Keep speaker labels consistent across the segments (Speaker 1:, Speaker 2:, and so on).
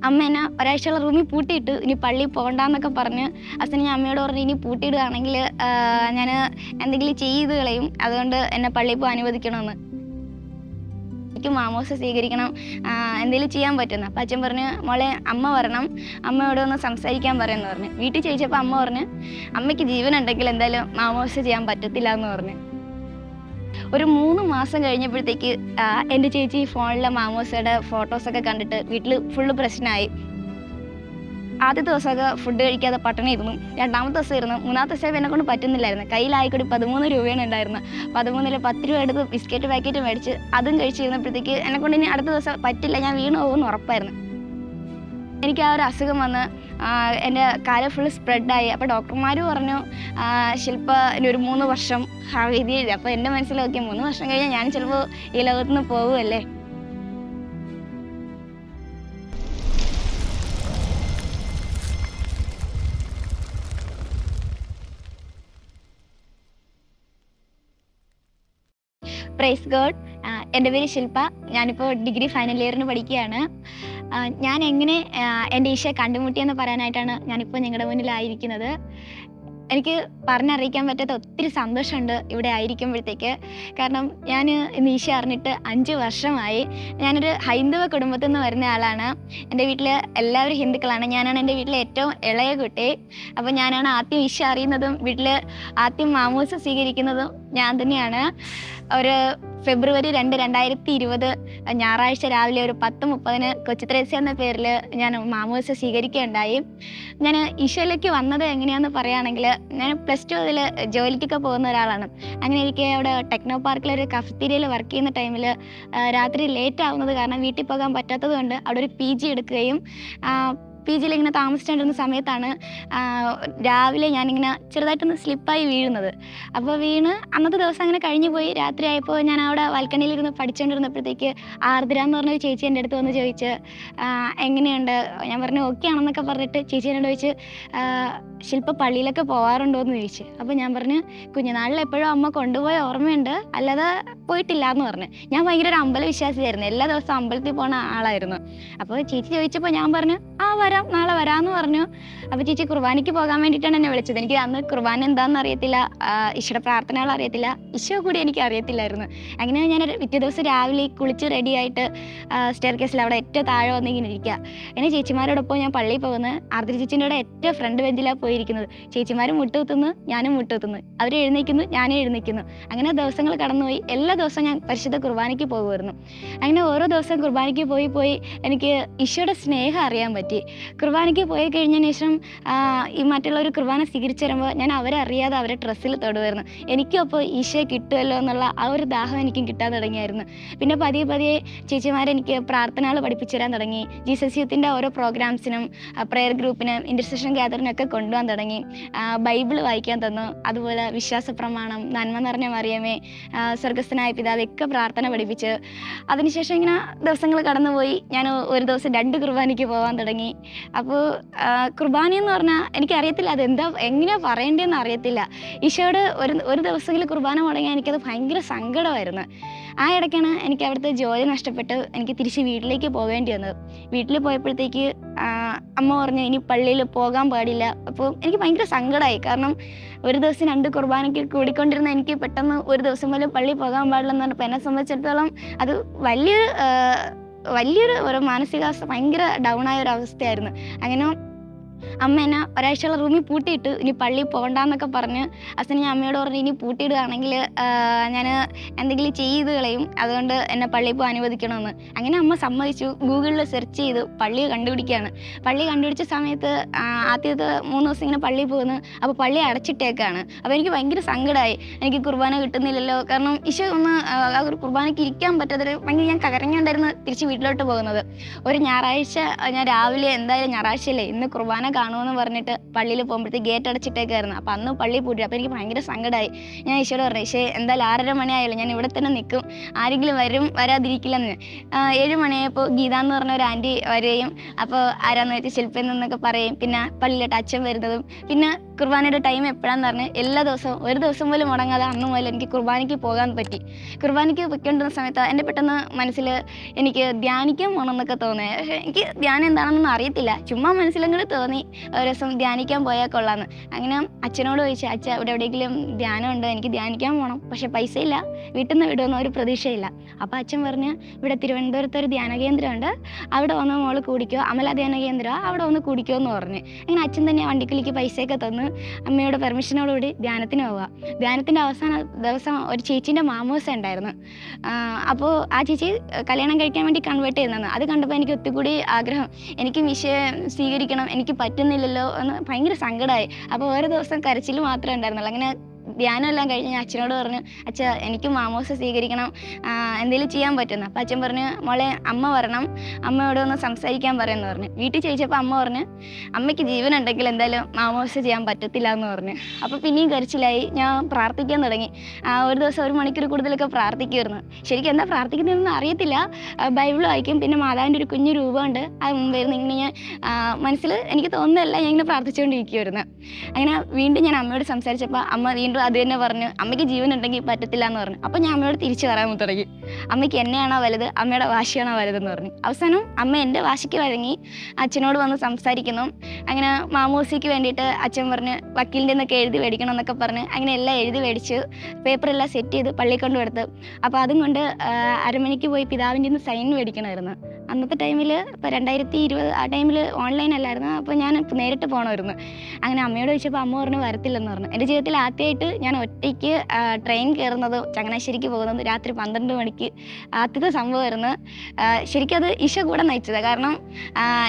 Speaker 1: അമ്മ എന്നെ ഒരാഴ്ചയുള്ള റൂമിൽ പൂട്ടിയിട്ട് ഇനി പള്ളിയിൽ പോകണ്ടെന്നൊക്കെ പറഞ്ഞ് അവസാനം ഞാൻ അമ്മയോട് പറഞ്ഞു ഇനി പൂട്ടിയിടുകയാണെങ്കിൽ ഞാൻ എന്തെങ്കിലും ചെയ്ത് കളയും, അതുകൊണ്ട് എന്നെ പള്ളിയിൽ പോകാൻ അനുവദിക്കണമെന്ന്. എനിക്ക് മാമോസ് സ്വീകരിക്കണം, എന്തെങ്കിലും ചെയ്യാൻ പറ്റുന്നു. അപ്പം അച്ഛൻ പറഞ്ഞു മോളെ അമ്മ വരണം, അമ്മയോട് ഒന്ന് സംസാരിക്കാൻ പറയുമെന്ന് പറഞ്ഞു. വീട്ടിൽ ചോദിച്ചപ്പോൾ അമ്മ പറഞ്ഞു അമ്മയ്ക്ക് ജീവനുണ്ടെങ്കിൽ എന്തായാലും മാമോസ് ചെയ്യാൻ പറ്റത്തില്ല എന്ന് പറഞ്ഞു. ഒരു 3 മാസം കഴിഞ്ഞപ്പോഴത്തേക്ക് എൻ്റെ ചേച്ചി ഫോണിലെ മാമോസയുടെ ഫോട്ടോസൊക്കെ കണ്ടിട്ട് വീട്ടിൽ ഫുള്ള് പ്രശ്നമായി. ആദ്യത്തെ ദിവസമൊക്കെ ഫുഡ് കഴിക്കാതെ പട്ടിണി ഇരുന്നു, രണ്ടാമത്തെ ദിവസം ഇരുന്നു, മൂന്നാമത്തെ ദിവസം എന്നെ കൊണ്ട് പറ്റുന്നില്ലായിരുന്നു. കയ്യിലായിക്കൂടി 13 രൂപയാണ് ഉണ്ടായിരുന്നത്. 13-ൽ 10 രൂപ എടുത്ത് ബിസ്ക്കറ്റ് പാക്കറ്റ് മേടിച്ച് അതും കഴിച്ചിരുന്നപ്പോഴത്തേക്ക് എന്നെ കൊണ്ട് ഇനി അടുത്ത ദിവസം പറ്റില്ല, ഞാൻ വീണ് പോകുമെന്ന് ഉറപ്പായിരുന്നു. എനിക്ക് ആ ഒരു അസുഖം വന്ന് എൻ്റെ കാല് ഫുള്ള് സ്പ്രെഡായി. അപ്പോൾ ഡോക്ടർമാർ പറഞ്ഞു ശില്പ ഇനി ഒരു 3 വർഷം വിധി എഴുതി. അപ്പോൾ എൻ്റെ മനസ്സിലൊക്കെ 3 വർഷം കഴിഞ്ഞാൽ ഞാൻ ചിലപ്പോൾ ഈ ലോകത്തുനിന്ന് പോകുമല്ലേ. Praise God. എൻ്റെ പേര് ശില്പ, ഞാനിപ്പോൾ ഡിഗ്രി ഫൈനൽ ഇയറിന് പഠിക്കുകയാണ്. ഞാൻ എങ്ങനെ എൻ്റെ ഈശോയെ കണ്ടുമുട്ടിയെന്ന് പറയാനായിട്ടാണ് ഞാനിപ്പോൾ നിങ്ങളുടെ മുന്നിലായിരിക്കുന്നത്. എനിക്ക് പറഞ്ഞറിയിക്കാൻ പറ്റാത്ത ഒത്തിരി സന്തോഷമുണ്ട് ഇവിടെ ആയിരിക്കുമ്പോഴത്തേക്ക്. കാരണം ഞാൻ ഇന്ന് ഈശോ അറിഞ്ഞിട്ട് 5 വർഷമായി. ഞാനൊരു ഹൈന്ദവ കുടുംബത്തിൽ നിന്ന് വരുന്ന ആളാണ്. എൻ്റെ വീട്ടിൽ എല്ലാവരും ഹിന്ദുക്കളാണ്. ഞാനാണ് എൻ്റെ വീട്ടിലെ ഏറ്റവും ഇളയ കുട്ടി. അപ്പോൾ ഞാനാണ് ആദ്യം ഈശോ അറിയുന്നതും വീട്ടിൽ ആദ്യം മാമോസ് സ്വീകരിക്കുന്നതും ഞാൻ തന്നെയാണ്. ഒരു ഫെബ്രുവരി 2, 2020 ഞായറാഴ്ച രാവിലെ ഒരു 10:30 കൊച്ചുത്രേസ്യ എന്ന പേരിൽ ഞാൻ മാമോസ് സ്വീകരിക്കുകയുണ്ടായി. ഞാൻ ഈശോയിലേക്ക് വന്നത് എങ്ങനെയാണെന്ന് പറയുകയാണെങ്കിൽ, ഞാൻ +2 മുതൽ ജോലിക്കൊക്കെ പോകുന്ന ഒരാളാണ്. അങ്ങനെ എനിക്ക് അവിടെ ടെക്നോ പാർക്കിലൊരു കഫറ്റീരിയയിൽ വർക്ക് ചെയ്യുന്ന ടൈമിൽ രാത്രി ലേറ്റ് ആവുന്നത് കാരണം വീട്ടിൽ പോകാൻ പറ്റാത്തത് കൊണ്ട് അവിടെ ഒരു PG എടുക്കുകയും PGയിൽ ഇങ്ങനെ താമസിച്ചുകൊണ്ടിരുന്ന സമയത്താണ് രാവിലെ ഞാനിങ്ങനെ ചെറുതായിട്ടൊന്ന് സ്ലിപ്പായി വീഴുന്നത്. അപ്പോൾ വീണ് അന്നത്തെ ദിവസം അങ്ങനെ കഴിഞ്ഞു പോയി. രാത്രി ആയപ്പോൾ ഞാൻ അവിടെ ബാൽക്കണിയിലിരുന്ന് പഠിച്ചുകൊണ്ടിരുന്നപ്പോഴത്തേക്ക് ആർദ്ര എന്ന് പറഞ്ഞൊരു ചേച്ചി എൻ്റെ അടുത്ത് വന്ന് ചോദിച്ച് എങ്ങനെയുണ്ട്. ഞാൻ പറഞ്ഞു ഓക്കെ ആണെന്നൊക്കെ പറഞ്ഞിട്ട് ചേച്ചി എന്നോട് ചോദിച്ച് ശില്പ പള്ളിയിലൊക്കെ പോകാറുണ്ടോ എന്ന് ചോദിച്ചു. അപ്പോൾ ഞാൻ പറഞ്ഞു കുഞ്ഞുനാളിൽ എപ്പോഴും അമ്മ കൊണ്ടുപോയ ഓർമ്മയുണ്ട്, അല്ലാതെ പോയിട്ടില്ല എന്ന് പറഞ്ഞു. ഞാൻ ഭയങ്കര ഒരു അമ്പലവിശ്വാസിയായിരുന്നു, എല്ലാ ദിവസവും അമ്പലത്തിൽ പോകുന്ന ആളായിരുന്നു. അപ്പോൾ ചേച്ചി ചോദിച്ചപ്പോൾ ഞാൻ പറഞ്ഞു വരാം, നാളെ വരാമെന്ന് പറഞ്ഞു. അപ്പോൾ ചേച്ചി കുർബാനയ്ക്ക് പോകാൻ വേണ്ടിയിട്ടാണ് എന്നെ വിളിച്ചത്. എനിക്ക് അന്ന് കുർബാന എന്താണെന്ന് അറിയത്തില്ല, ഈശോയുടെ പ്രാർത്ഥനകൾ അറിയത്തില്ല, ഈശോ കൂടി എനിക്ക് അറിയത്തില്ലായിരുന്നു. അങ്ങനെ ഞാൻ പിറ്റേ ദിവസം രാവിലെ കുളിച്ച് റെഡിയായിട്ട് സ്റ്റെയർ കേസിൽ അവിടെ ഏറ്റവും താഴെ വന്നിങ്ങനെ ഇരിക്കുക. അങ്ങനെ ചേച്ചിമാരോടൊപ്പം ഞാൻ പള്ളിയിൽ പോകുന്നത്. ആർദ്ര ചേച്ചീൻ്റെ കൂടെ ഏറ്റവും ഫ്രണ്ട് ബെഞ്ചിലാണ് പോയിരിക്കുന്നത്. ചേച്ചിമാരും മുട്ടുകുത്തുന്നു, ഞാനും മുട്ടുകുത്തുന്നു, അവർ എഴുന്നേക്കുന്നു, ഞാനും എഴുന്നേക്കുന്നു. അങ്ങനെ ദിവസങ്ങൾ കടന്നുപോയി. എല്ലാ ദിവസവും ഞാൻ പരിശുദ്ധ കുർബാനയ്ക്ക് പോകുമായിരുന്നു. അങ്ങനെ ഓരോ ദിവസം കുർബാനയ്ക്ക് പോയി എനിക്ക് ഈശോയുടെ സ്നേഹം അറിയാൻ പറ്റി. കുർബാനയ്ക്ക് പോയി കഴിഞ്ഞതിന് ശേഷം ഈ മറ്റുള്ളവർ കുർബാന സ്വീകരിച്ചു വരുമ്പോൾ ഞാൻ അവരറിയാതെ അവരെ ഡ്രസ്സിൽ തൊടുമായിരുന്നു. എനിക്കും അപ്പോൾ ഈശോയെ കിട്ടുമല്ലോ എന്നുള്ള ആ ഒരു ദാഹം എനിക്കും കിട്ടാൻ തുടങ്ങിയായിരുന്നു. പിന്നെ പതിയെ ചേച്ചിമാരെനിക്ക് പ്രാർത്ഥനകൾ പഠിപ്പിച്ചു തരാൻ തുടങ്ങി. ജീസസ് യൂത്തിൻ്റെ ഓരോ പ്രോഗ്രാംസിനും പ്രെയർ ഗ്രൂപ്പിനും ഇൻ്റർസെഷൻ ഗ്യാതറിനൊക്കെ കൊണ്ടുപോകാൻ തുടങ്ങി. ബൈബിൾ വായിക്കാൻ തന്നു. അതുപോലെ വിശ്വാസ പ്രമാണം, നന്മ നിറഞ്ഞ മറിയമേ, സ്വർഗസ്ഥനായ പിതാവ് ഒക്കെ പ്രാർത്ഥന പഠിപ്പിച്ച്. അതിനുശേഷം ഇങ്ങനെ ദിവസങ്ങൾ കടന്നുപോയി. ഞാൻ ഒരു ദിവസം 2 കുർബാനയ്ക്ക് പോകാൻ തുടങ്ങി. അപ്പോൾ കുർബാന എന്ന് പറഞ്ഞാൽ എനിക്കറിയത്തില്ല എങ്ങനെയാണ് പറയേണ്ടതെന്ന് അറിയത്തില്ല. ഈശോയോട് ഒരു ദിവസമെങ്കിലും കുർബാന മുടങ്ങിയാൽ എനിക്കത് ഭയങ്കര സങ്കടമായിരുന്നു. ആ ഇടയ്ക്കാണ് എനിക്ക് അവിടുത്തെ ജോലി നഷ്ടപ്പെട്ട് എനിക്ക് തിരിച്ച് വീട്ടിലേക്ക് പോകേണ്ടി വന്നത്. വീട്ടിൽ പോയപ്പോഴത്തേക്ക് അമ്മ പറഞ്ഞു ഇനി പള്ളിയിൽ പോകാൻ പാടില്ല. അപ്പോൾ എനിക്ക് ഭയങ്കര സങ്കടമായി. കാരണം ഒരു ദിവസം 2 കുർബാനയ്ക്ക് കൂടിക്കൊണ്ടിരുന്ന എനിക്ക് പെട്ടെന്ന് ഒരു ദിവസം പോലും പള്ളിയിൽ പോകാൻ പാടില്ലെന്ന് പറഞ്ഞപ്പോൾ എന്നെ സംബന്ധിച്ചിടത്തോളം അത് വലിയൊരു ഒരു മാനസികാവസ്ഥ, ഭയങ്കര ഡൗണായ ഒരു അവസ്ഥയായിരുന്നു. അങ്ങനെ അമ്മ എന്നെ ഒരാഴ്ചയുള്ള റൂമിൽ പൂട്ടിയിട്ട് ഇനി പള്ളിയിൽ പോകണ്ടെന്നൊക്കെ പറഞ്ഞ് അവസാനം ഞാൻ അമ്മയോട് പറഞ്ഞു ഇനി പൂട്ടിയിടുകയാണെങ്കിൽ ഞാൻ എന്തെങ്കിലും ചെയ്ത് കളയും, അതുകൊണ്ട് എന്നെ പള്ളിയിൽ പോകാൻ അനുവദിക്കണമെന്ന്. അങ്ങനെ അമ്മ സമ്മതിച്ചു. ഗൂഗിളിൽ സെർച്ച് ചെയ്ത് പള്ളി കണ്ടുപിടിക്കുകയാണ്. പള്ളി കണ്ടുപിടിച്ച സമയത്ത് ആദ്യത്തെ 3 ദിവസം ഇങ്ങനെ പള്ളിയിൽ പോകുന്നു. അപ്പോൾ പള്ളി അടച്ചിട്ടേക്കാണ്. അപ്പോൾ എനിക്ക് ഭയങ്കര സങ്കടമായി. എനിക്ക് കുർബാന കിട്ടുന്നില്ലല്ലോ. കാരണം ഈശോ ഒന്ന് ആ ഒരു കുർബാനയ്ക്ക് ഇരിക്കാൻ പറ്റാത്തൊരു ഭയങ്കര ഞാൻ കരഞ്ഞുകൊണ്ടായിരുന്നു തിരിച്ച് വീട്ടിലോട്ട് പോകുന്നത്. ഒരു ഞായറാഴ്ച ഞാൻ രാവിലെ എന്തായാലും ഞായറാഴ്ചയല്ലേ ഇന്ന് കുർബാന അച്ഛനെ കാണുമെന്ന് പറഞ്ഞിട്ട് പള്ളിയിൽ പോകുമ്പോഴത്തേക്ക് ഗേറ്റ് അടച്ചിട്ടേക്കായിരുന്നു. അപ്പോൾ അന്ന് പള്ളി പൂട്ടി. അപ്പോൾ എനിക്ക് ഭയങ്കര സങ്കടമായി. ഞാൻ ഈശോയോട് പറഞ്ഞു, ഈശോയെ എന്തായാലും 6:30 മണിയായല്ലോ, ഞാൻ ഇവിടെ തന്നെ നിൽക്കും, ആരെങ്കിലും വരാതിരിക്കില്ലെന്ന്. 7 മണിയായപ്പോൾ ഗീത എന്ന് പറഞ്ഞ ഒരു ആൻറ്റി വരികയും അപ്പോൾ ആരാന്ന് വെച്ചാൽ ശില്പയിൽ നിന്നൊക്കെ പറയും. പിന്നെ പള്ളിയിലോട്ട് അച്ഛൻ വരുന്നതും പിന്നെ കുർബാനയുടെ ടൈം എപ്പോഴാന്ന് പറഞ്ഞ് എല്ലാ ദിവസവും ഒരു ദിവസം പോലും മുടങ്ങാതെ അന്ന് മുതൽ എനിക്ക് കുർബാനയ്ക്ക് പോകാൻ പറ്റി. കുർബാനയ്ക്ക് പൊയ്ക്കൊണ്ടിരുന്ന സമയത്ത് എൻ്റെ പെട്ടെന്ന് മനസ്സിൽ എനിക്ക് ധ്യാനിക്കാൻ പോകണമെന്നൊക്കെ തോന്നി. പക്ഷേ എനിക്ക് ധ്യാനം എന്താണെന്നൊന്നും അറിയത്തില്ല, ചുമ്മാ മനസ്സിലങ്ങോട്ട് തോന്നി ഒരു ദിവസം ധ്യാനിക്കാൻ പോയാൽ കൊള്ളാമെന്ന്. അങ്ങനെ അച്ഛനോട് ചോദിച്ചു, അച്ഛ ഇവിടെ എവിടെയെങ്കിലും ധ്യാനമുണ്ടോ, എനിക്ക് ധ്യാനിക്കാൻ പോകണം, പക്ഷേ പൈസ ഇല്ല, വീട്ടിൽ നിന്ന് വിടുമെന്ന് ഒരു പ്രതീക്ഷയില്ല. അപ്പോൾ അച്ഛൻ പറഞ്ഞ് ഇവിടെ തിരുവനന്തപുരത്ത് ഒരു ധ്യാന കേന്ദ്രമുണ്ട്, അവിടെ വന്ന് മോള് കൂടിക്കോ, അമല ധ്യാന കേന്ദ്രം, അവിടെ വന്ന് കൂടിക്കോ എന്ന് പറഞ്ഞ്. അങ്ങനെ അച്ഛൻ തന്നെ വണ്ടിക്കൂലിക്ക് പൈസയൊക്കെ തന്ന് അമ്മയുടെ പെർമിഷനോടുകൂടി ധ്യാനത്തിന് പോവുക. ധ്യാനത്തിൻ്റെ അവസാന ദിവസം ഒരു ചേച്ചീൻ്റെ മാമോസ ഉണ്ടായിരുന്നു. അപ്പോൾ ആ ചേച്ചി കല്യാണം കഴിക്കാൻ വേണ്ടി കൺവേർട്ട് ചെയ്യുന്നതാണ്. അത് കണ്ടപ്പോൾ എനിക്ക് ഒത്തുകൂടി ആഗ്രഹം, എനിക്കും വിഷയം സ്വീകരിക്കണം, എനിക്ക് പറ്റുന്നില്ലല്ലോ എന്ന് ഭയങ്കര സങ്കടമായി. അപ്പോൾ ഓരോ ദിവസം കരച്ചിൽ മാത്രമേ ഉണ്ടായിരുന്നുള്ളൂ. അങ്ങനെ ധ്യാനം എല്ലാം കഴിഞ്ഞ് ഞാൻ അച്ഛനോട് പറഞ്ഞു, അച്ഛ എനിക്ക് മാമോസ സ്വീകരിക്കണം, എന്തെങ്കിലും ചെയ്യാൻ പറ്റുന്നു. അപ്പം അച്ഛൻ പറഞ്ഞു, മോളെ അമ്മ വരണം, അമ്മയോട് ഒന്ന് സംസാരിക്കാൻ പറയുമെന്ന് പറഞ്ഞു. വീട്ടിൽ ചോദിച്ചപ്പോൾ അമ്മ പറഞ്ഞു, അമ്മയ്ക്ക് ജീവനുണ്ടെങ്കിൽ എന്തായാലും മാമോസ ചെയ്യാൻ പറ്റത്തില്ല എന്ന് പറഞ്ഞു. അപ്പോൾ പിന്നെയും കരച്ചിലായി. ഞാൻ പ്രാർത്ഥിക്കാൻ തുടങ്ങി. ഒരു ദിവസം 1 മണിക്കൂർ കൂടുതലൊക്കെ പ്രാർത്ഥിക്കുമായിരുന്നു. ശരിക്കും എന്താ പ്രാർത്ഥിക്കുന്നതെന്ന് അറിയത്തില്ല. ബൈബിൾ വായിക്കും, പിന്നെ മാതാവിൻ്റെ ഒരു കുഞ്ഞു രൂപമുണ്ട്, അത് മുമ്പായിരുന്നു. ഇങ്ങനെ ഞാൻ മനസ്സിൽ എനിക്ക് തോന്നുന്നതല്ല, ഞാൻ ഇങ്ങനെ പ്രാർത്ഥിച്ചുകൊണ്ടിരിക്കുമായിരുന്നു. അങ്ങനെ വീണ്ടും ഞാൻ അമ്മയോട് സംസാരിച്ചപ്പോൾ അമ്മ വീണ്ടും അത് തന്നെ പറഞ്ഞു, അമ്മയ്ക്ക് ജീവനുണ്ടെങ്കിൽ പറ്റത്തില്ല എന്ന് പറഞ്ഞു. അപ്പോൾ ഞാൻ അമ്മയോട് തിരിച്ചു പറയാൻ തുടങ്ങി, അമ്മയ്ക്ക് എന്നെയാണോ വലുത്, അമ്മയുടെ വാശിയാണോ വലുതെന്ന് പറഞ്ഞു. അവസാനം അമ്മ എൻ്റെ വാശിക്ക് വഴങ്ങി അച്ഛനോട് വന്ന് സംസാരിക്കുന്നു. അങ്ങനെ മാമോസിക്ക് വേണ്ടിയിട്ട് അച്ഛൻ പറഞ്ഞ് വക്കീലിൻ്റെ നിന്നൊക്കെ എഴുതി മേടിക്കണം എന്നൊക്കെ പറഞ്ഞ് അങ്ങനെ എല്ലാം എഴുതി മേടിച്ച് പേപ്പറെല്ലാം സെറ്റ് ചെയ്ത് പള്ളിയിൽ കൊണ്ടുകൊടുത്ത്. അപ്പോൾ അതും കൊണ്ട് അരമണിക്ക് പോയി പിതാവിൻ്റെ നിന്ന് സൈൻ മേടിക്കണമായിരുന്നു. അന്നത്തെ ടൈമിൽ ഇപ്പോൾ 2020 ആ ടൈമിൽ ഓൺലൈൻ അല്ലായിരുന്നു. അപ്പോൾ ഞാൻ നേരിട്ട് പോകണമായിരുന്നു. അങ്ങനെ അമ്മയോട് ചോദിച്ചപ്പോൾ അമ്മ പറഞ്ഞു വരത്തില്ലെന്ന് പറഞ്ഞു. എൻ്റെ ജീവിതത്തിൽ ആദ്യമായിട്ട് ഞാൻ ഒറ്റയ്ക്ക് ട്രെയിൻ കയറുന്നത്, ചങ്ങനാശ്ശേരിക്ക് പോകുന്നത് രാത്രി 12 മണിക്ക് ആദ്യത്തെ സംഭവമായിരുന്നു. ശരിക്കും അത് ഈശോ കൂടെ നയിച്ചതാണ്. കാരണം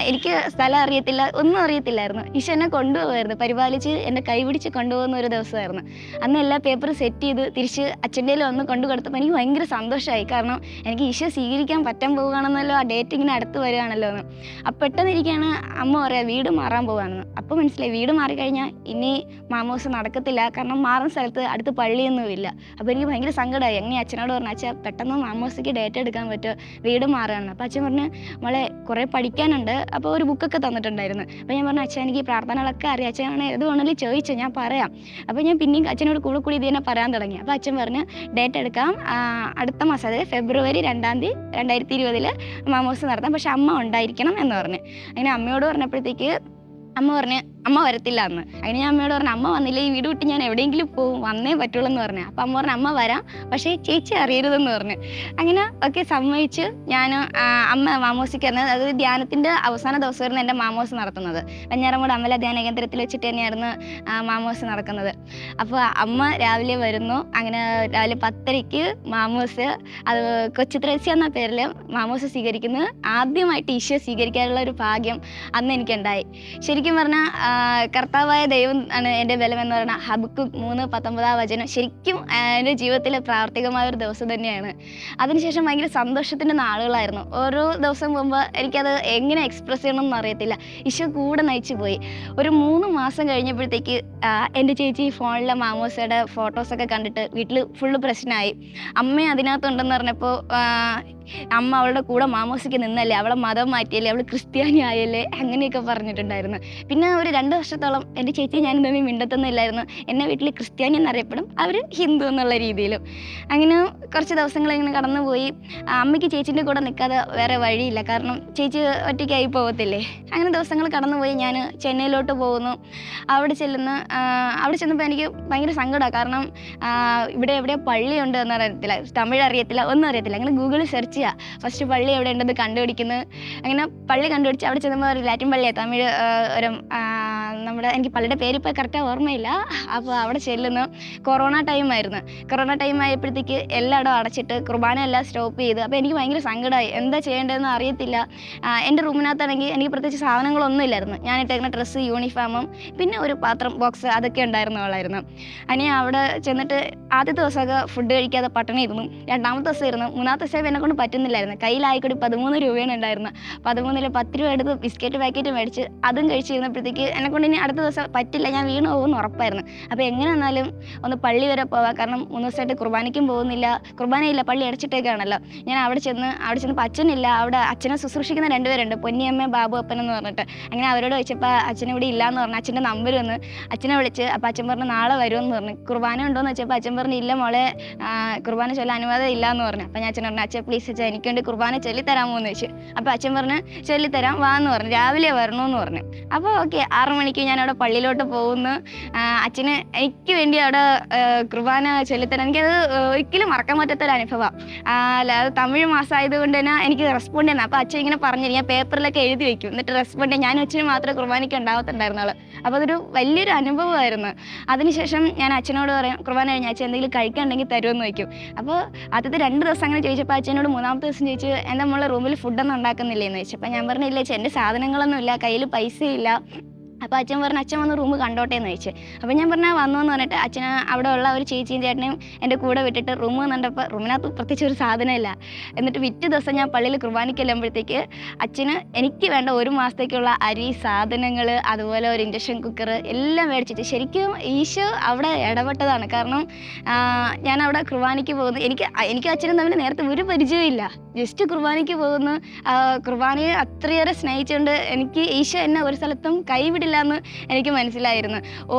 Speaker 1: എനിക്ക് സ്ഥലം അറിയത്തില്ല, ഒന്നും അറിയത്തില്ലായിരുന്നു. ഈശോ എന്നെ കൊണ്ടുപോകുമായിരുന്നു, പരിപാലിച്ച് എൻ്റെ കൈ പിടിച്ച് കൊണ്ടുപോകുന്ന ഒരു ദിവസമായിരുന്നു. അന്ന് എല്ലാ പേപ്പറും സെറ്റ് ചെയ്ത് തിരിച്ച് അച്ഛൻ്റെ ഒന്ന് കൊണ്ടു കൊടുത്തപ്പോൾ എനിക്ക് ഭയങ്കര സന്തോഷമായി. കാരണം എനിക്ക് ഈശോ സ്വീകരിക്കാൻ പറ്റാൻ പോകുകയാണെന്നല്ലോ, ആ ഡേറ്റ് ഇങ്ങനെ അടുത്ത് വരികയാണല്ലോ എന്ന്. അപ്പം പെട്ടെന്നിരിക്കുകയാണ് അമ്മ പറയാം വീട് മാറാൻ പോകാമെന്ന്. അപ്പോൾ മനസ്സിലായി വീട് മാറിക്കഴിഞ്ഞാൽ ഇനി മാമോസ് നടക്കത്തില്ല, കാരണം മാറുന്ന സ്ഥലത്ത് അടുത്ത് പള്ളിയൊന്നുമില്ല. അപ്പോൾ എനിക്ക് ഭയങ്കര സങ്കടമായി. അങ്ങനെ അച്ഛനോട് പറഞ്ഞു, അച്ഛാ പെട്ടെന്ന് മാമോസിക്ക് ഡേറ്റ് എടുക്കാൻ പറ്റുമോ, വീട് മാറുകയാണ്. അപ്പോൾ അച്ഛൻ പറഞ്ഞു, മോളെ കുറേ പഠിക്കാനുണ്ട്. അപ്പോൾ ഒരു ബുക്കൊക്കെ തന്നിട്ടുണ്ടായിരുന്നു. അപ്പോൾ ഞാൻ പറഞ്ഞു, അച്ഛൻ എനിക്ക് പ്രാർത്ഥനകളൊക്കെ അറിയാം, അച്ഛനാണ് ഏത് വേണമെങ്കിലും ചോദിച്ചോ, ഞാൻ പറയാം. അപ്പോൾ ഞാൻ പിന്നെയും അച്ഛനോട് കൂടി ഇത് തന്നെ പറയാൻ തുടങ്ങി. അപ്പോൾ അച്ഛൻ പറഞ്ഞു ഡേറ്റ് എടുക്കാം, അടുത്ത മാസം അതായത് ഫെബ്രുവരി 2-ാം തീയതി 2020 മാമോസ് നടത്താം, പക്ഷെ അമ്മ ഉണ്ടായിരിക്കണം എന്ന് പറഞ്ഞു. അങ്ങനെ അമ്മയോട് പറഞ്ഞപ്പോഴത്തേക്ക് അമ്മ പറഞ്ഞ് അമ്മ വരത്തില്ല എന്ന്. അങ്ങനെ ഞാൻ അമ്മയോട് പറഞ്ഞു, അമ്മ വന്നില്ല ഈ വീട് വിട്ട് ഞാൻ എവിടെയെങ്കിലും പോകും, വന്നേ പറ്റുള്ളൂ എന്ന് പറഞ്ഞു. അപ്പം അമ്മ പറഞ്ഞു, അമ്മ വരാം, പക്ഷേ ചേച്ചി അറിയരുതെന്ന് പറഞ്ഞു. അങ്ങനെ ഒക്കെ സമ്മതിച്ച് ഞാൻ അമ്മ മാമോസിക്ക് വരുന്നത്, അതായത് ധ്യാനത്തിൻ്റെ അവസാന ദിവസമായിരുന്നു എൻ്റെ മാമോസ് നടത്തുന്നത്. വെഞ്ഞാറമൂട് അമല ധ്യാന കേന്ദ്രത്തിൽ വെച്ചിട്ട് തന്നെയായിരുന്നു മാമോസ് നടക്കുന്നത്. അപ്പോൾ അമ്മ രാവിലെ വരുന്നു. അങ്ങനെ രാവിലെ 10:30 മാമോസ്, അത് കൊച്ചു ത്രേസ്യ എന്ന പേരിൽ മാമോസ് സ്വീകരിക്കുന്നത്. ആദ്യമായിട്ട് ഈശോ സ്വീകരിക്കാനുള്ള ഒരു ഭാഗ്യം അന്ന് എനിക്കുണ്ടായി. ശരിക്കും പറഞ്ഞാൽ കർത്താവായ ദൈവം ആണ് എൻ്റെ ബലം എന്ന് പറഞ്ഞാൽ ഹബക്കൂക്ക് 3:19 ശരിക്കും എൻ്റെ ജീവിതത്തിലെ പ്രാവർത്തികമായ ഒരു ദിവസം തന്നെയാണ്. അതിനുശേഷം ഭയങ്കര സന്തോഷത്തിൻ്റെ നാളുകളായിരുന്നു. ഓരോ ദിവസം പോകുമ്പോൾ എനിക്കത് എങ്ങനെ എക്സ്പ്രസ് ചെയ്യണമെന്ന് അറിയത്തില്ല. ഈശോ കൂടെ നയിച്ചു പോയി. ഒരു 3 മാസം കഴിഞ്ഞപ്പോഴത്തേക്ക് എൻ്റെ ചേച്ചി ഫോണിലെ മാമോസയുടെ ഫോട്ടോസൊക്കെ കണ്ടിട്ട് വീട്ടിൽ ഫുള്ള് പ്രശ്നമായി. അമ്മ അതിനകത്തുണ്ടെന്ന് പറഞ്ഞപ്പോൾ അമ്മ അവളുടെ കൂടെ മാമോസിക്ക് നിന്നല്ലേ, അവളെ മതം മാറ്റിയല്ലേ, അവൾ ക്രിസ്ത്യാനി ആയല്ലേ, അങ്ങനെയൊക്കെ പറഞ്ഞിട്ടുണ്ടായിരുന്നു. പിന്നെ ഒരു 2 വർഷത്തോളം എൻ്റെ ചേച്ചി ഞാൻ തമ്മിൽ മിണ്ടത്തൊന്നുമില്ലായിരുന്നു. എന്നെ വീട്ടിൽ ക്രിസ്ത്യാനി എന്നറിയപ്പെടും, അവർ ഹിന്ദു എന്നുള്ള രീതിയിലും. അങ്ങനെ കുറച്ച് ദിവസങ്ങൾ ഇങ്ങനെ കടന്നുപോയി. അമ്മയ്ക്ക് ചേച്ചീൻ്റെ കൂടെ നിൽക്കാതെ വേറെ വഴിയില്ല, കാരണം ചേച്ചി ഒറ്റയ്ക്കായി പോകത്തില്ലേ. അങ്ങനെ ദിവസങ്ങൾ കടന്നുപോയി. ഞാൻ ചെന്നൈയിലോട്ട് പോകുന്നു. അവിടെ ചെന്നപ്പോൾ എനിക്ക് ഭയങ്കര സങ്കടമാണ്. കാരണം ഇവിടെ എവിടെ പള്ളിയുണ്ട് എന്ന് അറിയത്തില്ല, തമിഴ് അറിയത്തില്ല, ഒന്നും അറിയത്തില്ല. അങ്ങനെ ഗൂഗിളിൽ സെർച്ച് ചെയ്യുക, ഫസ്റ്റ് പള്ളി എവിടെ ഉണ്ടെന്ന് കണ്ടുപിടിക്കുന്നത്. അങ്ങനെ പള്ളി കണ്ടുപിടിച്ച് അവിടെ ചെന്നപ്പോൾ ലാറ്റിൻ പള്ളിയാണ്, തമിഴ് ഒരു എനിക്ക് പള്ളിയുടെ പേരിപ്പോൾ കറക്റ്റായി ഓർമ്മയില്ല. അപ്പോൾ അവിടെ ചെല്ലുന്നു. കൊറോണ ടൈമായിരുന്നു. കൊറോണ ടൈം ആയപ്പോഴത്തേക്ക് എല്ലായിടവും അടച്ചിട്ട് കുർബാന എല്ലാം സ്റ്റോപ്പ് ചെയ്ത്. അപ്പോൾ എനിക്ക് ഭയങ്കര സങ്കടമായി. എന്താ ചെയ്യേണ്ടതെന്ന് അറിയത്തില്ല. എൻ്റെ റൂമിനകത്താണെങ്കിൽ എനിക്ക് പ്രത്യേകിച്ച് സാധനങ്ങളൊന്നും ഇല്ലായിരുന്നു. ഞാൻ ഇട്ടേക്കുന്ന ഡ്രസ്സ്, യൂണിഫോമും പിന്നെ ഒരു പാത്രം, ബോക്സ് അതൊക്കെ ഉണ്ടായിരുന്നുള്ളായിരുന്നു. അങ്ങനെ അവിടെ ചെന്നിട്ട് ആദ്യത്തെ ദിവസമൊക്കെ ഫുഡ് കഴിക്കാതെ പട്ടിണി ഇരുന്നു. രണ്ടാമത്തെ ദിവസം ഇരുന്നു. മൂന്നാമത്തെ ദിവസം എന്നെക്കൊണ്ട് പറ്റുന്നില്ലായിരുന്നു. കയ്യിലായിക്കൂടി 13 രൂപയാണ് ഉണ്ടായിരുന്നത്. 13-ൽ 10 രൂപ എടുത്ത് ബിസ്ക്കറ്റ് പാക്കറ്റ് മേടിച്ച് അതും കഴിച്ചിരുന്നപ്പോഴത്തേക്ക് എന്നെക്കൊണ്ട് ഇനി അടുത്ത ദിവസം പറ്റില്ല, ഞാൻ വീണ് പോകുമെന്ന് ഉറപ്പായിരുന്നു. അപ്പോൾ എങ്ങനെ വന്നാലും ഒന്ന് പള്ളി വരെ പോവാം. കാരണം 3 ദിവസമായിട്ട് കുർബാനയ്ക്കും പോകുന്നില്ല, കുർബാനയില്ല, പള്ളി അടച്ചിട്ടേക്കാണല്ലോ. ഞാൻ അവിടെ ചെന്നപ്പോൾ അച്ഛനില്ല. അവിടെ അച്ഛനെ ശുശ്രൂഷിക്കുന്ന 2 പേരുണ്ട്, പൊന്നിയമ്മ ബാബു അപ്പൻ എന്ന് പറഞ്ഞിട്ട്. അങ്ങനെ അവരോട് ചോദിച്ചപ്പോൾ അച്ഛനിവിടെ ഇല്ലയെന്ന് പറഞ്ഞു. അച്ഛൻ്റെ നമ്പർ വന്ന് അച്ഛനെ വിളിച്ച്. അപ്പോൾ അച്ഛൻ പറഞ്ഞു നാളെ വരുമെന്ന് പറഞ്ഞു. കുർബാന ഉണ്ടോയെന്ന് വെച്ചപ്പോൾ അച്ഛൻ പറഞ്ഞു ഇല്ല മോളെ, കുർബാന ചൊല്ലാൻ അനുവാദം ഇല്ല എന്ന് പറഞ്ഞു. അപ്പോൾ ഞാൻ അച്ഛൻ പറഞ്ഞു അച്ഛൻ പ്ലീസ് അച്ഛൻ എനിക്ക് വേണ്ടി കുർബാന ചൊല്ലിത്തരാമോ എന്ന് ചോദിച്ചു. അപ്പോൾ അച്ഛൻ പറഞ്ഞു ചൊല്ലിത്തരാം വാ എന്ന് പറഞ്ഞു, രാവിലെ വരണമെന്ന് പറഞ്ഞു. അപ്പോൾ ഓക്കെ, 6 മണിക്ക് ഞാൻ അവിടെ പള്ളിയിലോട്ട് പോകുന്നു. അച്ഛന് എനിക്ക് വേണ്ടി അവിടെ കുർബാന ചൊല്ലിത്തരാൻ എനിക്കത് ഒരിക്കലും മറക്കാൻ പറ്റാത്തൊരു അനുഭവമാണ്. അത് തമിഴ് മാസമായതുകൊണ്ട് തന്നെ എനിക്ക് റെസ്പോണ്ട് ചെയ്യണം. അപ്പോൾ അച്ഛൻ ഇങ്ങനെ പറഞ്ഞു ഞാൻ പേപ്പറിലൊക്കെ എഴുതി വെക്കും, എന്നിട്ട് റെസ്പോണ്ട് ചെയ്യാൻ. ഞാൻ അച്ഛന് മാത്രമേ കുർബാനയ്ക്ക് ഉണ്ടാവത്തുണ്ടായിരുന്നുള്ളൂ. അപ്പോൾ അതൊരു വലിയൊരു അനുഭവമായിരുന്നു. അതിനുശേഷം ഞാൻ അച്ഛനോട് പറയും കുർബാന കഴിഞ്ഞ അച്ഛൻ എന്തെങ്കിലും കഴിക്കാനുണ്ടെങ്കിൽ തരുമെന്ന് വയ്ക്കും. അപ്പോൾ ആദ്യത്തെ 2 ദിവസം അങ്ങനെ ചോദിച്ചപ്പോൾ അച്ഛനോട് 3-ാമത്തെ ദിവസം ചോദിച്ചു എന്താ നമ്മളെ റൂമിൽ ഫുഡൊന്നും ഉണ്ടാക്കുന്നില്ലേ എന്ന് ചോദിച്ചു. അപ്പോൾ ഞാൻ പറഞ്ഞില്ല അച്ഛൻ എൻ്റെ സാധനങ്ങളൊന്നും ഇല്ല, കയ്യിൽ പൈസയില്ല. അപ്പോൾ അച്ഛൻ പറഞ്ഞു അച്ഛൻ വന്ന് റൂം കണ്ടോട്ടെ എന്ന് ചോദിച്ചു. അപ്പോൾ ഞാൻ പറഞ്ഞാൽ വന്നു എന്ന് പറഞ്ഞിട്ട് അച്ഛന് അവിടെ ഉള്ള ഒരു ചേച്ചിയും ചേട്ടനെയും എൻ്റെ കൂടെ വിട്ടിട്ട് റൂം കണ്ടപ്പോൾ റൂമിനകത്ത് പ്രത്യേകിച്ച് ഒരു സാധനമില്ല. എന്നിട്ട് പിറ്റേ ദിവസം ഞാൻ പള്ളിയിൽ കുർബാനയ്ക്ക് ചെല്ലുമ്പോഴത്തേക്ക് അച്ഛന് എനിക്ക് വേണ്ട 1 മാസത്തേക്കുള്ള അരി, സാധനങ്ങൾ, അതുപോലെ ഒരു ഇൻഡക്ഷൻ കുക്കർ എല്ലാം മേടിച്ചിട്ട് ശരിക്കും ഈശോ അവിടെ ഇടപെട്ടതാണ്. കാരണം ഞാൻ അവിടെ കുർബാനയ്ക്ക് പോകുന്നു, എനിക്ക് അച്ഛനും തമ്മിൽ നേരത്തെ ഒരു പരിചയമില്ല. ജസ്റ്റ് കുർബാനയ്ക്ക് പോകുന്നു. കുർബാനയെ അത്രയേറെ സ്നേഹിച്ചുകൊണ്ട് എനിക്ക് ഈശോ എന്നെ ഒരു സ്ഥലത്തും കൈവിടില്ല എന്ന് എനിക്ക് മനസ്സിലായിരുന്നു.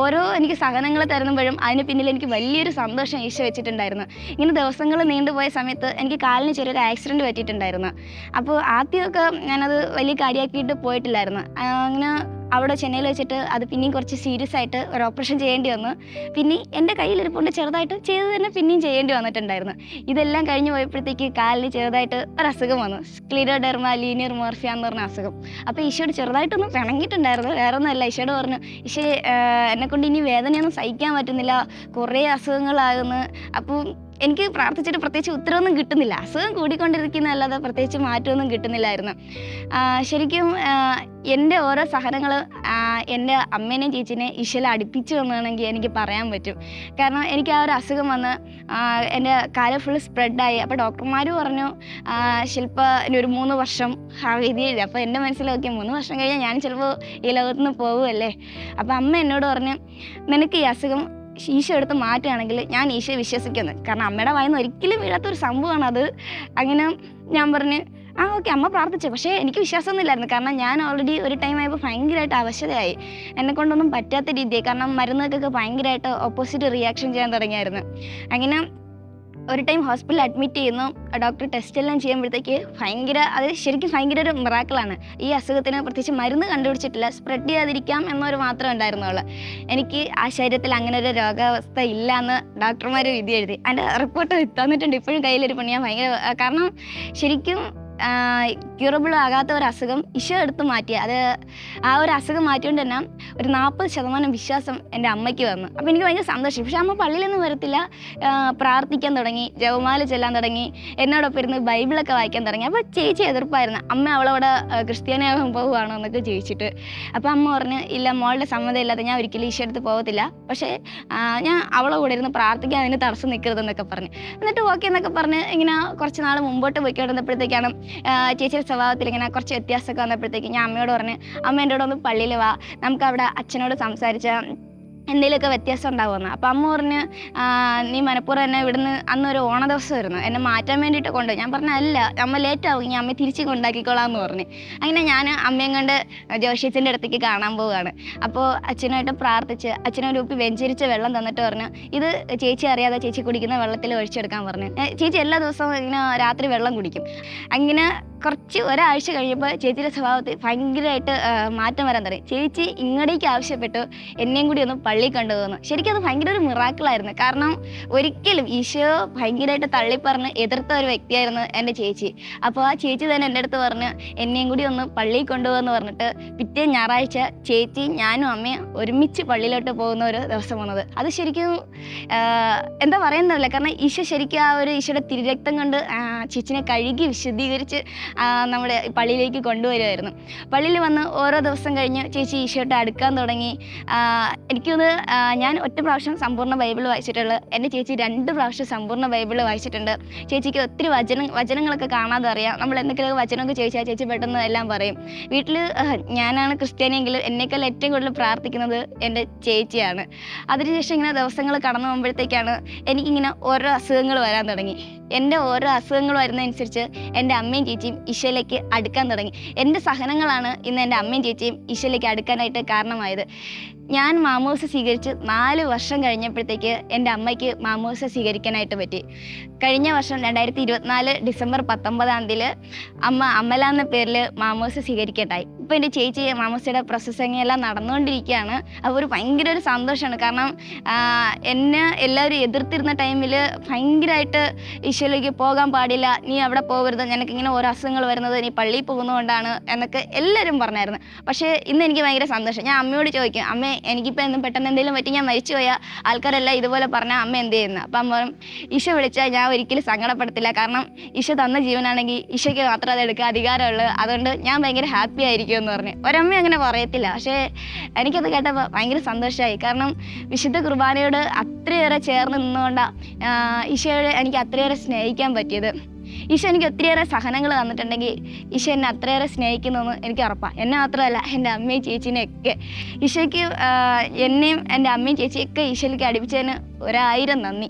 Speaker 1: എനിക്ക് സഹനങ്ങൾ തരുമ്പോഴും അതിന് പിന്നിൽ എനിക്ക് വലിയൊരു സന്തോഷം ഈശോ വെച്ചിട്ടുണ്ടായിരുന്നു. ഇങ്ങനെ ദിവസങ്ങൾ നീണ്ടുപോയ സമയത്ത് എനിക്ക് കാലിന് ചെറിയൊരു ആക്സിഡൻറ്റ് പറ്റിയിട്ടുണ്ടായിരുന്നു. അപ്പോൾ ആദ്യമൊക്കെ ഞാനത് വലിയ കാര്യമാക്കിയിട്ട് പോയിട്ടില്ലായിരുന്നു. അങ്ങനെ അവിടെ ചെന്നൈയിൽ വെച്ചിട്ട് അത് പിന്നെയും കുറച്ച് സീരിയസ് ആയിട്ട് ഒരു ഓപ്പറേഷൻ ചെയ്യേണ്ടി വന്നു. പിന്നെ എൻ്റെ കയ്യിലിരിപ്പുണ്ട്, ചെറുതായിട്ട് ചെയ്ത് തന്നെ പിന്നെയും ചെയ്യേണ്ടി വന്നിട്ടുണ്ടായിരുന്നു. ഇതെല്ലാം കഴിഞ്ഞ് പോയപ്പോഴത്തേക്ക് കാലിന് ചെറുതായിട്ട് ഒരു അസുഖം വന്നു, സ്ക്ലിറോഡെർമ ലീനിയർ മോർഫിയ എന്ന് പറഞ്ഞ അസുഖം. അപ്പോൾ ഈശോട് ചെറുതായിട്ടൊന്ന് പിണങ്ങിയിട്ടുണ്ടായിരുന്നു. വേറെ ഒന്നുമല്ല, ഈശോട് പറഞ്ഞു ഈശോ എന്നെക്കൊണ്ട് ഇനി വേദനയൊന്നും സഹിക്കാൻ പറ്റുന്നില്ല, കുറേ അസുഖങ്ങളാകുന്നു. അപ്പോൾ എനിക്ക് പ്രാർത്ഥിച്ചിട്ട് പ്രത്യേകിച്ച് ഉത്തരവൊന്നും കിട്ടുന്നില്ല. അസുഖം കൂടിക്കൊണ്ടിരിക്കുന്നതല്ലാതെ പ്രത്യേകിച്ച് മാറ്റമൊന്നും കിട്ടുന്നില്ലായിരുന്നു. ശരിക്കും എൻ്റെ ഓരോ സഹനങ്ങൾ എൻ്റെ അമ്മേനെയും ചേച്ചീനെയും ഈശോയിൽ അടുപ്പിച്ചു വന്നാണെങ്കിൽ എനിക്ക് പറയാൻ പറ്റും. കാരണം എനിക്ക് ആ ഒരു അസുഖം വന്ന് എൻ്റെ കാല് ഫുൾ സ്പ്രെഡായി. അപ്പോൾ ഡോക്ടർമാർ പറഞ്ഞു ശില്പ ഇനി ഒരു 3 വർഷം വിധി എഴുതി. അപ്പോൾ എൻ്റെ മനസ്സിലാക്കി 3 വർഷം കഴിഞ്ഞാൽ ഞാൻ ചിലപ്പോൾ ഈ ലോകത്തുനിന്ന് പോകുമല്ലേ. അപ്പോൾ അമ്മ എന്നോട് പറഞ്ഞു നിനക്ക് ഈ അസുഖം ഈശോ എടുത്ത് മാറ്റുകയാണെങ്കിൽ ഞാൻ ഈശോയെ വിശ്വസിക്കുന്നത്. കാരണം അമ്മയുടെ വായിന്ന് ഒരിക്കലും വീഴാത്തൊരു സംഭവമാണ് അത്. അങ്ങനെ ഞാൻ പറഞ്ഞ് ഓക്കെ അമ്മ പ്രാർത്ഥിച്ചു. പക്ഷേ എനിക്ക് വിശ്വാസമൊന്നുമില്ലായിരുന്നു. കാരണം ഞാൻ ഓൾറെഡി ഒരു ടൈം ആയപ്പോൾ ഭയങ്കരമായിട്ട് അവശതയായി, എന്നെക്കൊണ്ടൊന്നും പറ്റാത്ത രീതിയായി. കാരണം മരുന്നുകൾക്കൊക്കെ ഭയങ്കരമായിട്ട് ഓപ്പോസിറ്റ് റിയാക്ഷൻ ചെയ്യാൻ തുടങ്ങിയായിരുന്നു. അങ്ങനെ ഒരു ടൈം ഹോസ്പിറ്റലിൽ അഡ്മിറ്റ് ചെയ്യുന്നു. ഡോക്ടർ ടെസ്റ്റ് എല്ലാം ചെയ്യുമ്പോഴത്തേക്ക് അത് ശരിക്കും ഭയങ്കര ഒരു മിറാക്കിളാണ്. ഈ അസുഖത്തിന് പ്രത്യേകിച്ച് മരുന്ന് കണ്ടുപിടിച്ചിട്ടില്ല, സ്പ്രെഡ് ചെയ്യാതിരിക്കാം എന്നൊരു മാത്രമേ ഉണ്ടായിരുന്നുള്ളൂ. എനിക്ക് ആ ശരീരത്തിൽ അങ്ങനെ ഒരു രോഗാവസ്ഥ ഇല്ല എന്ന് ഡോക്ടർമാർ വിധി എഴുതി. അതിൻ്റെ റിപ്പോർട്ട് തന്നിട്ടുണ്ട്, ഇപ്പോഴും കയ്യിലിരിപ്പുണ്ട്. ഞാൻ കാരണം ശരിക്കും ക്യൂറബിൾ ആകാത്ത ഒരു അസുഖം ഈശോ എടുത്ത് മാറ്റി. ആ ഒരു അസുഖം മാറ്റിക്കൊണ്ട് തന്നെ ഒരു 40% വിശ്വാസം എൻ്റെ അമ്മയ്ക്ക് വന്നു. അപ്പോൾ എനിക്ക് ഭയങ്കര സന്തോഷം. പക്ഷെ അമ്മ പള്ളിയിലൊന്നും വരത്തില്ല, പ്രാർത്ഥിക്കാൻ തുടങ്ങി, ജപമാല ചെല്ലാൻ തുടങ്ങി, എന്നോടൊപ്പം ഇരുന്ന് ബൈബിളൊക്കെ വായിക്കാൻ തുടങ്ങി. അപ്പോൾ ചേച്ചി എതിർപ്പായിരുന്നു, അമ്മ അവളവിടെ ക്രിസ്ത്യാനിയാകാൻ പോകുവാണോ എന്നൊക്കെ ചോദിച്ചിട്ട്. അപ്പോൾ അമ്മ പറഞ്ഞു ഇല്ല, മോളുടെ സമ്മതം ഇല്ലാതെ ഞാൻ ഒരിക്കലും ഈശോ എടുത്ത് പോകത്തില്ല, പക്ഷേ ഞാൻ അവളെ കൂടെ ഇരുന്ന് പ്രാർത്ഥിക്കാൻ അതിന് തടസ്സം നിൽക്കരുതെന്നൊക്കെ പറഞ്ഞു. എന്നിട്ട് ഓക്കെ എന്നൊക്കെ പറഞ്ഞ് ഇങ്ങനെ കുറച്ച് നാൾ മുമ്പോട്ട് പോയിക്കൊണ്ടിരുന്നപ്പോഴത്തേക്കാണ് ചേച്ചിയുടെ സ്വഭാവത്തിൽ ഇങ്ങനെ കുറച്ച് വ്യത്യാസമൊക്കെ വന്നപ്പോഴത്തേക്ക് ഞാൻ അമ്മയോട് പറഞ്ഞു അമ്മ എൻ്റെ കൂടെ ഒന്ന് പള്ളിയിൽ വാ, നമുക്ക് അവിടെ അച്ഛനോട് സംസാരിച്ചാൽ എന്തെങ്കിലുമൊക്കെ വ്യത്യാസം ഉണ്ടാവുമെന്ന്. അപ്പം അമ്മ പറഞ്ഞ് നീ മനഃപൂർവ്വം എന്നെ ഇവിടുന്ന് അന്നൊരു ഓണ ദിവസമായിരുന്നു എന്നെ മാറ്റാൻ വേണ്ടിയിട്ട് കൊണ്ടുപോയി. ഞാൻ പറഞ്ഞ അല്ല അമ്മ ലേറ്റ് ആവും, ഞാൻ അമ്മ തിരിച്ച് കൊണ്ടാക്കിക്കോളാം എന്ന് പറഞ്ഞു. അങ്ങനെ ഞാൻ അമ്മയും കൊണ്ട് ജോഷിയത്തിൻ്റെ അടുത്തേക്ക് കാണാൻ പോവുകയാണ്. അപ്പോൾ അച്ഛനായിട്ട് പ്രാർത്ഥിച്ച് അച്ഛനൊരു ഉപ്പി വെഞ്ചരിച്ച വെള്ളം തന്നിട്ട് പറഞ്ഞു ഇത് ചേച്ചി അറിയാതെ ചേച്ചി കുടിക്കുന്ന വെള്ളത്തിൽ ഒഴിച്ചെടുക്കാൻ പറഞ്ഞു. ചേച്ചി എല്ലാ ദിവസവും ഇങ്ങനെ രാത്രി വെള്ളം കുടിക്കും. അങ്ങനെ കുറച്ച് ഒരാഴ്ച കഴിഞ്ഞപ്പോൾ ചേച്ചിയുടെ സ്വഭാവത്തിൽ ഭയങ്കരമായിട്ട് മാറ്റം വരാൻ തുടങ്ങി. ചേച്ചി ഇങ്ങടേക്ക് ആവശ്യപ്പെട്ടു എന്നെയും കൂടി ഒന്ന് പള്ളിയിൽ കൊണ്ടുപോകുന്നു. ശരിക്കും അത് ഭയങ്കര ഒരു മിറാക്കിളായിരുന്നു. കാരണം ഒരിക്കലും ഈശോ ഭയങ്കരമായിട്ട് തള്ളിപ്പറഞ്ഞ് എതിർത്ത ഒരു വ്യക്തിയായിരുന്നു എൻ്റെ ചേച്ചി. അപ്പോൾ ആ ചേച്ചി തന്നെ എൻ്റെ അടുത്ത് പറഞ്ഞ് എന്നെയും കൂടി ഒന്ന് പള്ളിയിൽ കൊണ്ടുപോകുമെന്ന് പറഞ്ഞിട്ട് പിറ്റേ ഞായറാഴ്ച ചേച്ചി ഞാനും അമ്മയും ഒരുമിച്ച് പള്ളിയിലോട്ട് പോകുന്ന ഒരു ദിവസം വന്നത്. അത് ശരിക്കും എന്താ പറയുന്നില്ല, കാരണം ഈശോ ശരിക്കും ആ ഒരു ഈശോയുടെ തിരുരക്തം കൊണ്ട് ചേച്ചിനെ കഴുകി വിശദീകരിച്ച് നമ്മുടെ പള്ളിയിലേക്ക് കൊണ്ടുവരുമായിരുന്നു. പള്ളിയിൽ വന്ന് ഓരോ ദിവസം കഴിഞ്ഞ് ചേച്ചി ഈശോയിട്ട് അടുക്കാൻ തുടങ്ങി. എനിക്കൊന്ന് ഞാൻ ഒറ്റ പ്രാവശ്യം സമ്പൂർണ്ണ ബൈബിൾ വായിച്ചിട്ടുള്ളൂ. എൻ്റെ ചേച്ചി 2 പ്രാവശ്യം സമ്പൂർണ്ണ ബൈബിൾ വായിച്ചിട്ടുണ്ട്. ചേച്ചിക്ക് ഒത്തിരി വചനങ്ങളൊക്കെ കാണാതെ അറിയാം. നമ്മൾ എന്തെങ്കിലും വചനമൊക്കെ ചോദിച്ചാൽ ചേച്ചി പെട്ടെന്ന് എല്ലാം പറയും. വീട്ടിൽ ഞാനാണ് ക്രിസ്ത്യാനിയെങ്കിലും എന്നേക്കാൾ ഏറ്റവും കൂടുതൽ പ്രാർത്ഥിക്കുന്നത് എൻ്റെ ചേച്ചിയാണ്. അതിനുശേഷം ഇങ്ങനെ ദിവസങ്ങൾ കടന്നു പോകുമ്പോഴത്തേക്കാണ് എനിക്കിങ്ങനെ ഓരോ അസുഖങ്ങൾ വരാൻ തുടങ്ങി. എൻ്റെ ഓരോ അസുഖങ്ങൾ വരുന്നതനുസരിച്ച് എൻ്റെ അമ്മയും ചേച്ചിയും ഈശോയിലേക്ക് അടുക്കാൻ തുടങ്ങി. എൻ്റെ സഹനങ്ങളാണ് ഇന്ന് എൻ്റെ അമ്മയും ചേച്ചിയും ഈശോയിലേക്ക് അടുക്കാനായിട്ട് കാരണമായത്. ഞാൻ മാമോദിസ സ്വീകരിച്ച് 4 വർഷം കഴിഞ്ഞപ്പോഴത്തേക്ക് എൻ്റെ അമ്മയ്ക്ക് മാമോദിസ സ്വീകരിക്കാനായിട്ട് പറ്റി. കഴിഞ്ഞ വർഷം 2024 ഡിസംബർ 19 അമ്മ അമല എന്ന പേരിൽ മാമോദിസ സ്വീകരിക്കട്ടായി. ഇപ്പോൾ എൻ്റെ ചേച്ചി മാമോദിസയുടെ പ്രോസസ്സിങ് എല്ലാം നടന്നുകൊണ്ടിരിക്കുകയാണ്. അപ്പോൾ ഒരു ഭയങ്കര ഒരു സന്തോഷമാണ്. കാരണം എന്നെ എല്ലാവരും എതിർത്തിരുന്ന ടൈമിൽ ഭയങ്കരമായിട്ട് ഈശോയിലേക്ക് പോകാൻ പാടില്ല, നീ അവിടെ പോകരുത്, നിനക്കിങ്ങനെ ഓരോ അസുഖങ്ങൾ വരുന്നത് നീ പള്ളിയിൽ പോകുന്നതുകൊണ്ടാണ് എന്നൊക്കെ എല്ലാവരും പറഞ്ഞായിരുന്നു. പക്ഷേ ഇന്ന് എനിക്ക് ഭയങ്കര സന്തോഷം. ഞാൻ അമ്മയോട് ചോദിക്കും, അമ്മേ എനിക്കിപ്പോൾ എന്നും പെട്ടെന്ന് എന്തെങ്കിലും പറ്റി ഞാൻ മരിച്ചു പോയാൽ ആൾക്കാരെല്ലാം ഇതുപോലെ പറഞ്ഞാൽ അമ്മ എന്ത് ചെയ്യുന്നത്? അപ്പം അമ്മ പറയും, ഈശോ വിളിച്ചാൽ ഞാൻ ഒരിക്കലും സങ്കടപ്പെടത്തില്ല. കാരണം ഈശോ തന്ന ജീവനാണെങ്കിൽ ഈശോയ്ക്ക് മാത്രം അത് എടുക്കാൻ അധികാരമുള്ളൂ. അതുകൊണ്ട് ഞാൻ ഭയങ്കര ഹാപ്പി ആയിരിക്കും എന്ന് പറഞ്ഞ്. ഒരമ്മ അങ്ങനെ പറയത്തില്ല. പക്ഷേ എനിക്കത് കേട്ടപ്പോൾ ഭയങ്കര സന്തോഷമായി. കാരണം വിശുദ്ധ കുർബാനയോട് അത്രയേറെ ചേർന്ന് നിന്നുകൊണ്ടാണ് ഈശോയോട് എനിക്ക് അത്രയേറെ സ്നേഹിക്കാൻ പറ്റിയത്. ഈശോ എനിക്ക് ഒത്തിരിയേറെ സഹനങ്ങൾ തന്നിട്ടുണ്ടെങ്കിൽ ഈശോ എന്നെ അത്രയേറെ സ്നേഹിക്കുന്നതെന്ന് എനിക്ക് ഉറപ്പാണ്. എന്നെ മാത്രമല്ല എൻ്റെ അമ്മയും ചേച്ചീനെയൊക്കെ. ഈശോയ്ക്ക് എന്നെയും എൻ്റെ അമ്മയും ചേച്ചിയൊക്കെ ഈശോയിലേക്ക് അടുപ്പിച്ചതിന് 1000 നന്ദി.